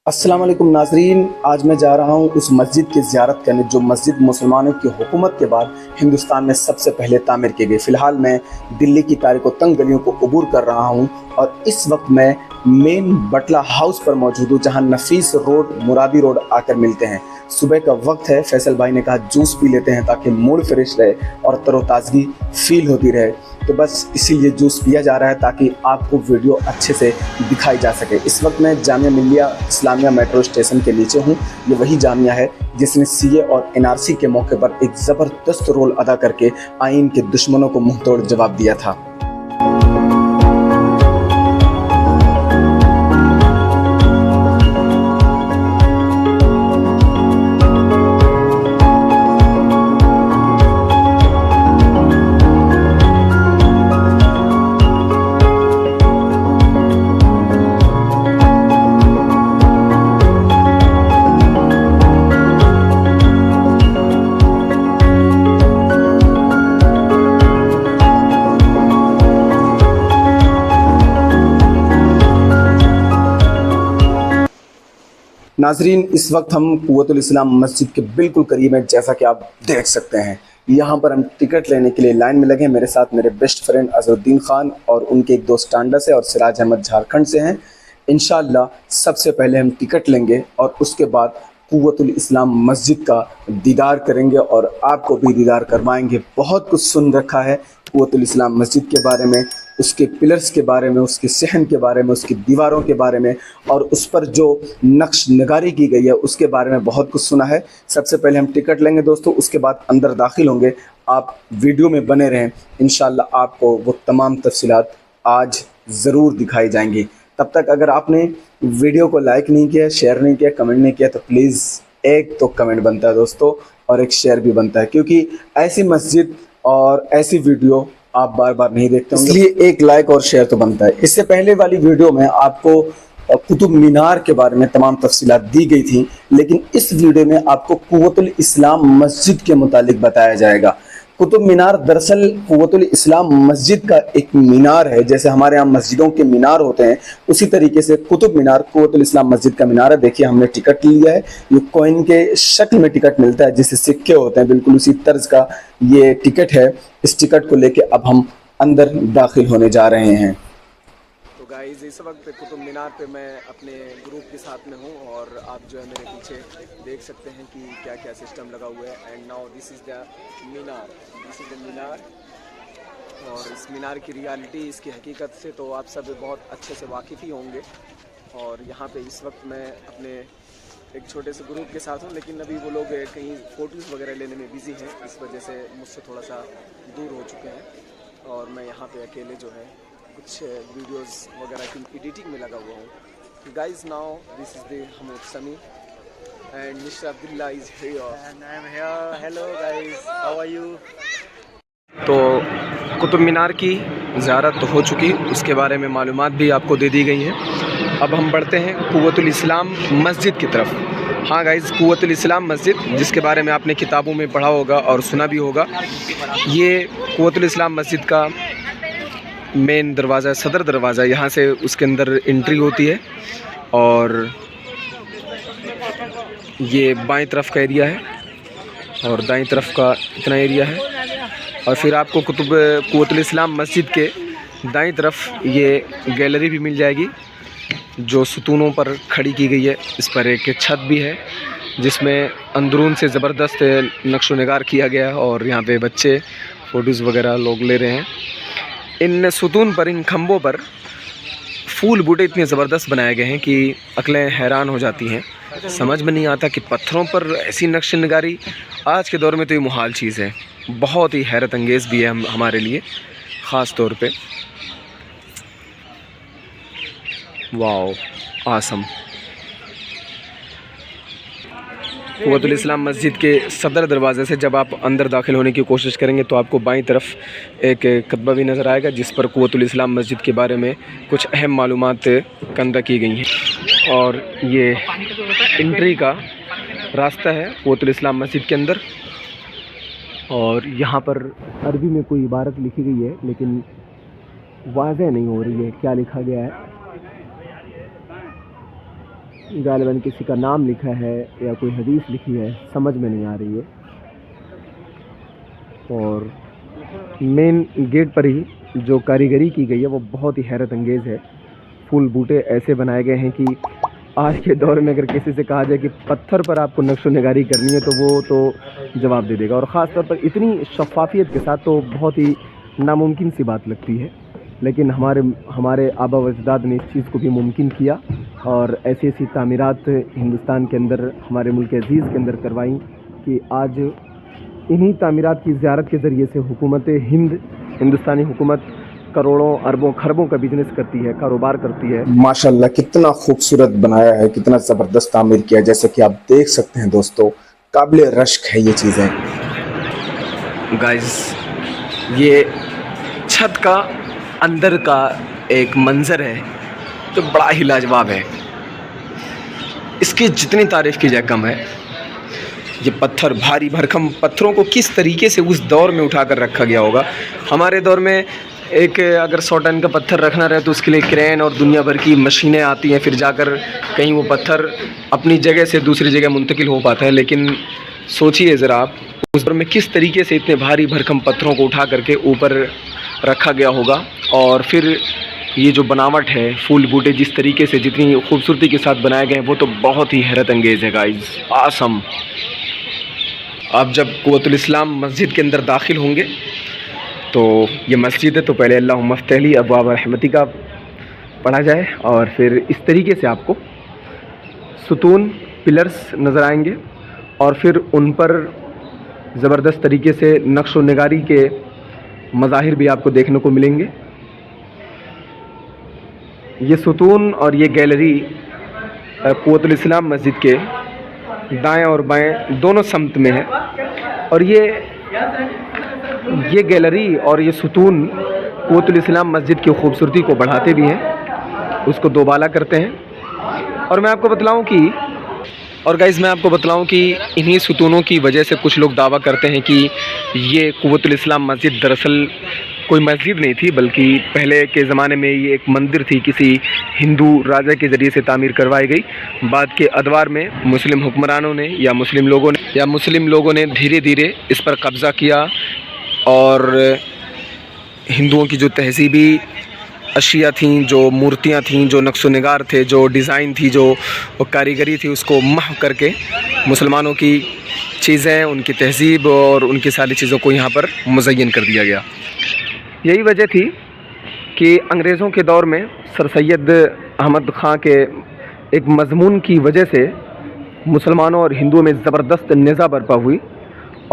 अस्सलाम वालेकुम नाजरीन, आज मैं जा रहा हूँ उस मस्जिद की ज़ियारत करने जो मस्जिद मुसलमानों की हुकूमत के बाद हिंदुस्तान में सबसे पहले तामीर की गई। फ़िलहाल मैं दिल्ली की तारीक व तंग गलियों को अबूर कर रहा हूँ और इस वक्त मैं मेन बटला हाउस पर मौजूद हूँ, जहाँ नफीस रोड मुरादी रोड आकर मिलते हैं। सुबह का वक्त है, फैसल भाई ने कहा जूस पी लेते हैं ताकि मूड फ्रेश रहे और तरोताज़गी फील होती रहे, तो बस इसीलिए जूस पिया जा रहा है ताकि आपको वीडियो अच्छे से दिखाई जा सके। इस वक्त मैं जामिया मिल्लिया इस्लामिया मेट्रो स्टेशन के नीचे हूँ। ये वही जामिया है जिसने सीए और एनआरसी के मौके पर एक ज़बरदस्त रोल अदा करके आइन के दुश्मनों को मुंह तोड़ जवाब दिया था। नाजरीन, इस वक्त हम कुव्वतुल इस्लाम मस्जिद के बिल्कुल करीब हैं, जैसा कि आप देख सकते हैं। यहाँ पर हम टिकट लेने के लिए लाइन में लगे हैं। मेरे साथ मेरे बेस्ट फ्रेंड अजरुद्दीन खान और उनके एक दोस्त टांडा से और सिराज अहमद झारखंड से हैं। इंशाअल्लाह सबसे पहले हम टिकट लेंगे और उसके बाद कुव्वतुल इस्लाम मस्जिद का दीदार करेंगे और आपको भी दीदार करवाएंगे। बहुत कुछ सुन रखा है कुव्वतुल इस्लाम मस्जिद के बारे में, उसके पिलर्स के बारे में, उसके सहन के बारे में, उसकी दीवारों के बारे में और उस पर जो नक्श नगारी की गई है उसके बारे में बहुत कुछ सुना है। सबसे पहले हम टिकट लेंगे दोस्तों, उसके बाद अंदर दाखिल होंगे। आप वीडियो में बने रहें, इंशाअल्लाह आपको वो तमाम तफसीलात आज ज़रूर दिखाई जाएंगी। तब तक अगर आपने वीडियो को लाइक नहीं किया, शेयर नहीं किया, कमेंट नहीं किया तो प्लीज़ एक तो कमेंट बनता है दोस्तों और एक शेयर भी बनता है, क्योंकि ऐसी मस्जिद और ऐसी वीडियो आप बार बार नहीं देखते होंगे, इसलिए एक लाइक और शेयर तो बनता है। इससे पहले वाली वीडियो में आपको कुतुब मीनार के बारे में तमाम तफसीलात दी गई थी, लेकिन इस वीडियो में आपको कुव्वतुल इस्लाम मस्जिद के मुतालिक बताया जाएगा। कुतुब मीनार दरअसल कुव्वतुल इस्लाम मस्जिद का एक मीनार है। जैसे हमारे यहाँ मस्जिदों के मीनार होते हैं, उसी तरीके से कुतुब मीनार कुव्वतुल इस्लाम मस्जिद का मीनार है। देखिए हमने टिकट लिया है, ये कॉइन के शक्ल में टिकट मिलता है, जिससे सिक्के होते हैं, बिल्कुल उसी तर्ज का ये टिकट है। इस टिकट को लेके अब हम अंदर दाखिल होने जा रहे हैं। तो गाइस, इस वक्त कुतुब मीनार पे मैं अपने ग्रुप के साथ में हूँ और आप जो है मेरे पीछे देख सकते हैं कि क्या क्या सिस्टम लगा हुआ है। And now this is the Minar, this is the Minar. और इस मीनार की रियलिटी, इसकी हकीकत से तो आप सब बहुत अच्छे से वाकिफ़ ही होंगे। और यहाँ पे इस वक्त मैं अपने एक छोटे से ग्रुप के साथ हूँ, लेकिन अभी वो लोग कहीं फ़ोटोज़ वगैरह लेने में बिज़ी हैं, इस वजह से मुझसे थोड़ा सा दूर हो चुके हैं और मैं यहाँ पे अकेले जो है कुछ वीडियोस वगैरह की एडिटिंग में लगा हुआ हूँ। Guys, now this is the Hamood Sami and mister Abdullah is here and I am here. Hello guys, how are you? तो कुतुब मीनार की ज़ियारत तो हो चुकी, उसके बारे में मालूमात भी आपको दे दी गई हैं। अब हम बढ़ते हैं कुव्वतुल इस्लाम मस्जिद की तरफ। हाँ गाइस, कुव्वतुल इस्लाम मस्जिद, जिसके बारे में आपने किताबों में पढ़ा होगा और सुना भी होगा, ये कुव्वतुल इस्लाम मस्जिद का मेन दरवाज़ा, सदर दरवाज़ा, यहाँ से उसके अंदर एंट्री होती है। और ये बाएं तरफ का एरिया है और दाईं तरफ का इतना एरिया है। और फिर आपको कुव्वतुल इस्लाम मस्जिद के दाईं तरफ ये गैलरी भी मिल जाएगी जो सुतूनों पर खड़ी की गई है। इस पर एक छत भी है जिसमें अंदरून से ज़बरदस्त नक्शो निगार किया गया है और यहाँ पे बच्चे फ़ोटोज़ वगैरह लोग ले रहे हैं। इन सुतून पर, इन खंभों पर फूल बूटे इतने ज़बरदस्त बनाए गए हैं कि अक्लें हैरान हो जाती हैं। समझ में नहीं आता कि पत्थरों पर ऐसी नक्श निगारी आज के दौर में तो ये मुहाल चीज़ है। बहुत ही हैरत अंगेज़ भी है हमारे लिए ख़ास तौर पे। वाओ, आसम। कुव्वतुल इस्लाम मस्जिद के सदर दरवाज़े से जब आप अंदर दाखिल होने की कोशिश करेंगे तो आपको बाईं तरफ एक कतबा भी नज़र आएगा जिस पर कुव्वतुल इस्लाम मस्जिद के बारे में कुछ अहम मालूमात कंदा की गई हैं। और ये एंट्री का रास्ता है कुव्वतुल इस्लाम मस्जिद के अंदर। और यहाँ पर अरबी में कोई इबारत लिखी गई है लेकिन वाज़ेह नहीं हो रही है क्या लिखा गया है। गालिबन किसी का नाम लिखा है या कोई हदीस लिखी है, समझ में नहीं आ रही है। और मेन गेट पर ही जो कारीगरी की गई है वो बहुत ही हैरत अंगेज़ है। फूल बूटे ऐसे बनाए गए हैं कि आज के दौर में अगर किसी से कहा जाए कि पत्थर पर आपको नक्शो निगारी करनी है तो वो तो जवाब दे देगा, और ख़ास तौर पर इतनी शफाफियत के साथ तो बहुत ही नामुमकिन सी बात लगती है। लेकिन हमारे आबा व अजदाद ने इस चीज़ को भी मुमकिन किया और ऐसी ऐसी तामीरात हिंदुस्तान के अंदर, हमारे मुल्क अज़ीज़ के अंदर करवाई कि आज इन्हीं तामीरात की ज़ियारत के ज़रिए से हुकूमत हिंदुस्तानी हुकूमत करोड़ों अरबों खरबों का बिजनेस करती है, कारोबार करती है। माशाल्लाह कितना खूबसूरत बनाया है, कितना ज़बरदस्त तामीर किया है। जैसे कि आप देख सकते हैं दोस्तों, काबिल रश्क है ये चीज़ें। गाइस, ये छत का अंदर का एक मंज़र है जो बड़ा ही लाजवाब है। इसकी जितनी तारीफ़ की जाए कम है। ये पत्थर, भारी भरकम पत्थरों को किस तरीके से उस दौर में उठाकर रखा गया होगा। हमारे दौर में एक अगर 100 टन का पत्थर रखना रहे तो उसके लिए क्रेन और दुनिया भर की मशीनें आती हैं, फिर जाकर कहीं वो पत्थर अपनी जगह से दूसरी जगह मुंतकिल हो पाता है। लेकिन सोचिए ज़रा आप, उस दौर में किस तरीके से इतने भारी भरकम पत्थरों को उठा करके ऊपर रखा गया होगा। और फिर ये जो बनावट है, फूल बूटे जिस तरीके से, जितनी खूबसूरती के साथ बनाए गए हैं, वो तो बहुत ही हैरत अंगेज़ है गाइस, आसम। आप जब कुव्वतुल इस्लाम मस्जिद के अंदर दाखिल होंगे तो ये मस्जिद है, तो पहले अल्लाहुम्मा फ़्तह ली अब्वाब रहमती का पढ़ा जाए और फिर इस तरीके से आपको सुतून, पिलर्स नज़र आएंगे और फिर उन पर ज़बरदस्त तरीके से नक्श व निगारी के मज़ाहिर भी आपको देखने को मिलेंगे। ये सुतून और ये गैलरी कुव्वतुल इस्लाम मस्जिद के दाएं और बाएं दोनों समत में है। और ये गैलरी और ये सुतून कुव्वतुल इस्लाम मस्जिद की खूबसूरती को बढ़ाते भी हैं, उसको दोबाला करते हैं। और मैं आपको बतलाऊं कि इन्हीं सुतूनों की वजह से कुछ लोग दावा करते हैं कि ये कुव्वतुल इस्लाम मस्जिद दरअसल कोई मस्जिद नहीं थी, बल्कि पहले के ज़माने में ये एक मंदिर थी, किसी हिंदू राजा के ज़रिए से तामीर करवाई गई। बाद के अदवार में मुस्लिम हुक्मरानों ने या मुस्लिम लोगों ने धीरे धीरे इस पर कब्ज़ा किया और हिंदुओं की जो तहज़ीबी अशिया थीं, जो मूर्तियाँ थीं, जो नक्शो निगार थे, जो डिज़ाइन थी, जो कारीगरी थी, उसको महव करके मुसलमानों की चीज़ें, उनकी तहज़ीब और उनकी सारी चीज़ों को यहाँ पर मुज़य्यन कर दिया गया। यही वजह थी कि अंग्रेज़ों के दौर में सर सैयद अहमद ख़ां के एक मज़मून की वजह से मुसलमानों और हिंदुओं में ज़बरदस्त निज़ा बरपा हुई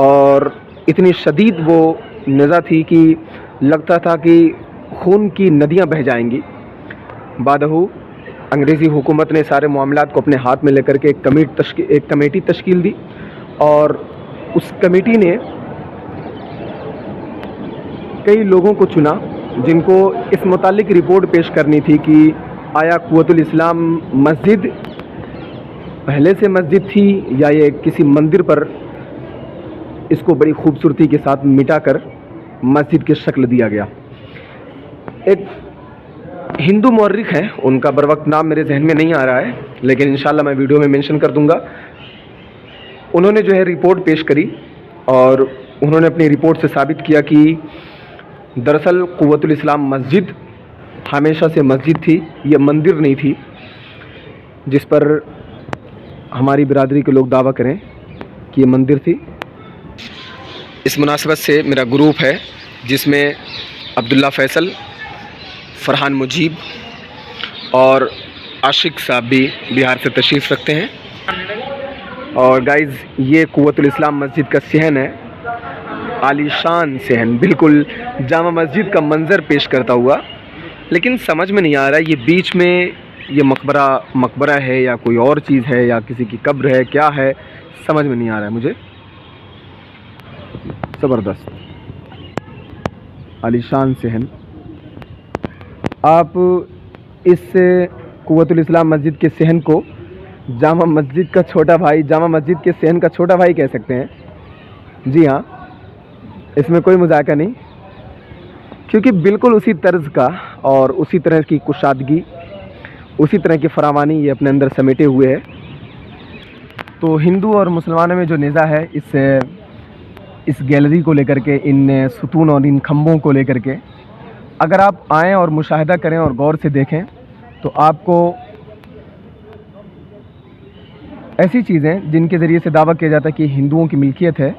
और इतनी शदीद वो निज़ा थी कि लगता था कि खून की नदियां बह जाएंगी। बादहू अंग्रेज़ी हुकूमत ने सारे मामलात को अपने हाथ में लेकर के एक कमेटी तश्कील दी और उस कमेटी ने कई लोगों को चुना जिनको इस मुतालिक रिपोर्ट पेश करनी थी कि आया कुव्वतुल इस्लाम मस्जिद पहले से मस्जिद थी या ये किसी मंदिर पर इसको बड़ी खूबसूरती के साथ मिटाकर मस्जिद की शक्ल दिया गया। एक हिंदू मौर्रिख हैं, उनका बरवक्त नाम मेरे जहन में नहीं आ रहा है, लेकिन इंशाल्लाह मैं वीडियो में मेंशन कर दूंगा। उन्होंने जो है रिपोर्ट पेश करी और उन्होंने अपनी रिपोर्ट से साबित किया कि दरअसल कुव्वतुल इस्लाम मस्जिद हमेशा से मस्जिद थी, यह मंदिर नहीं थी जिस पर हमारी बिरादरी के लोग दावा करें कि ये मंदिर थी। इस मुनासिबत से मेरा ग्रुप है जिसमें अब्दुल्ला फैसल, फरहान मुजीब और आशिक साहब भी बिहार से तशरीफ़ रखते हैं। और गाइज़, ये कुव्वतुल इस्लाम मस्जिद का सहन है, आलीशान सहन, बिल्कुल जामा मस्जिद का मंज़र पेश करता हुआ। लेकिन समझ में नहीं आ रहा है ये बीच में ये मकबरा है या कोई और चीज़ है या किसी की कब्र है, क्या है, समझ में नहीं आ रहा है मुझे। ज़बरदस्त आलीशान सहन। आप इस कुव्वतुल इस्लाम मस्जिद के सहन को जामा मस्जिद का छोटा भाई, जामा मस्जिद के सहन का छोटा भाई कह सकते हैं। जी हाँ, इसमें कोई मजाका नहीं, क्योंकि बिल्कुल उसी तर्ज का और उसी तरह की कुशादगी, उसी तरह की फरावानी ये अपने अंदर समेटे हुए है। तो हिंदू और मुसलमानों में जो निज़ा है इस गैलरी को लेकर के, इन सुतून और इन खम्भों को लेकर के, अगर आप आएँ और मुशाहिदा करें और गौर से देखें तो आपको ऐसी चीज़ें जिनके ज़रिए से दावा किया जाता है कि हिंदुओं की मिल्कियत है,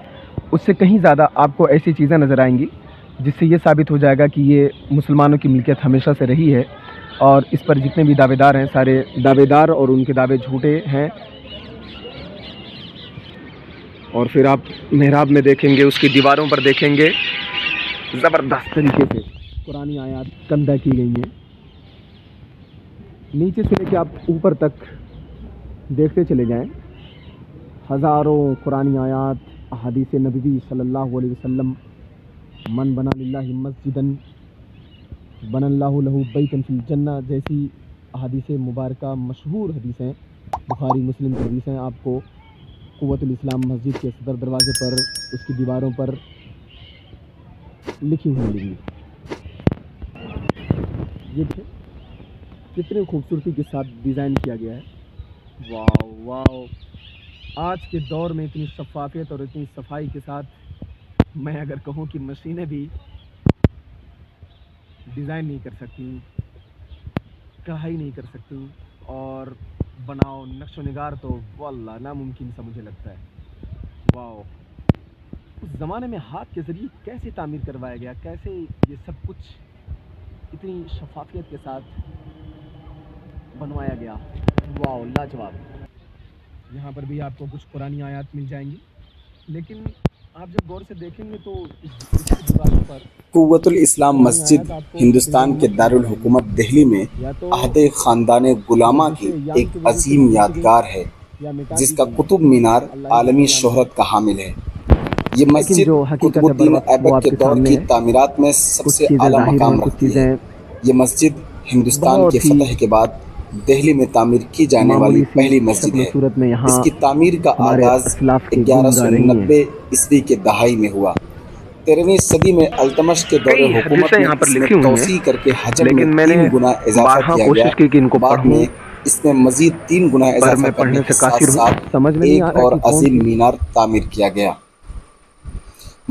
उससे कहीं ज़्यादा आपको ऐसी चीज़ें नज़र आएंगी जिससे ये साबित हो जाएगा कि ये मुसलमानों की मिल्कियत हमेशा से रही है और इस पर जितने भी दावेदार हैं सारे दावेदार और उनके दावे झूठे हैं। और फिर आप मेहराब में देखेंगे, उसकी दीवारों पर देखेंगे, ज़बरदस्त तरीके से कुरानी आयात कंधा की गई हैं। नीचे से लेकर आप ऊपर तक देखते चले जाएं, हज़ारों कुरानी आयात, हदीस नबवी सल्लल्लाहु अलैहि वसल्लम, मन बना लिल्लाहि मस्जिदन बनल्लाहु लहू बैतन फिल जन्नह जैसी हदीस मुबारका, मशहूर हदीसें, बुखारी मुस्लिम की हदीसें आपको कुव्वतुल इस्लाम मस्जिद के सदर दरवाजे पर, उसकी दीवारों पर लिखी हुई मिलेंगी। ये देखिए कितनी खूबसूरती के साथ डिज़ाइन किया गया है। वाह वाह, आज के दौर में इतनी शफाफियत और इतनी सफाई के साथ मैं अगर कहूँ कि मशीनें भी डिज़ाइन नहीं कर सकती, कढ़ाई नहीं कर सकती और बनाओ नक्शो निगार, तो वल्लाह नामुमकिन सा मुझे लगता है। वाह, उस ज़माने में हाथ के ज़रिए कैसे तामीर करवाया गया, कैसे ये सब कुछ इतनी शफाफियत के साथ बनवाया गया। वाह लाजवाब। यहाँ पर भी आपको कुछ कुरानी आयात मिल जाएंगी, लेकिन आप जब गौर से देखेंगे तो इस दीवारों पर कुव्वतुल इस्लाम मस्जिद हिंदुस्तान के दारुल हुकूमत दिल्ली में अहदे ख़ानदान गुलामा की एक अजीम यादगार है, जिसका कुतुब मीनार आलमी शोहरत का हामिल है। ये मस्जिद कुतुबुद्दीन ऐबक के दौर की तामीरात में सबसे आला मकाम रखती है। ये मस्जिद हिंदुस्तान के फतह के बाद दिल्ली में तामीर की जाने वाली पहली मस्जिद है। इसकी तामीर का आगाज़ 1190 ईस्वी के दहाई में हुआ। 13वीं सदी में अल्तमश के दौरे हुकूमत में इसमें तौसी करके हजम में 3 गुना इजाफा किया गया। बाद में इसमें मजीद 3 गुना इजाफा करने के साथ साथ एक और अजीम मीनार तामीर किया गया।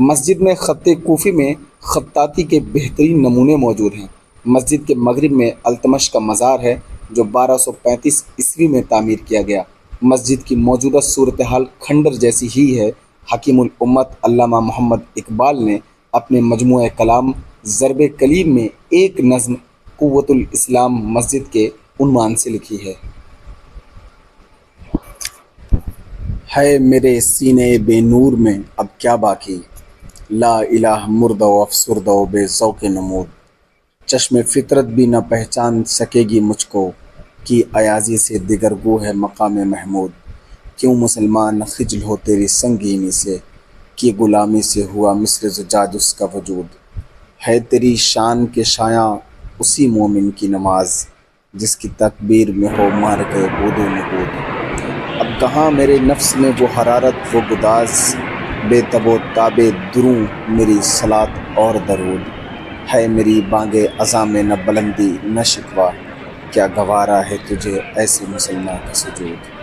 मस्जिद में खत्ते कूफी में खत्ताती के बेहतरीन नमूने मौजूद हैं। मस्जिद के मगरिब में अल्तमश का मज़ार है जो 1235 ईस्वी में तामीर किया गया। मस्जिद की मौजूदा सूरत हाल खंडर जैसी ही है। हकीमुल उम्मत अल्लामा मोहम्मद इकबाल ने अपने मजमूए कलाम ज़र्ब कलीम में एक नज़्म कुव्वतुल इस्लाम मस्जिद के उन्वान से लिखी है मेरे सीने बेनूर में अब क्या बाकी, ला इलाह मुर्दा अफसुर्दा बेज़ौक़ नमूद, चश्मे फितरत भी न पहचान सकेगी मुझको कि अयाज़ी से दिगर गो है मकाम महमूद। क्यों मुसलमान खिजल हो तेरी संगीनी से कि ग़ुलामी से हुआ मिस्र ज़ुजाज उसका वजूद। है तेरी शान के शायां उसी मोमिन की नमाज जिसकी तकबीर में हो मार के बूदो नबूद। अब कहाँ मेरे नफ्स में वो हरारत वो गुदाज, बेतबो ताबे दुरूं मेरी सलात और दरूद। है मेरी बांगे अज़ा में न बुलंदी न शिकवा, क्या गवारा है तुझे ऐसे मुसलमान का सुजूद।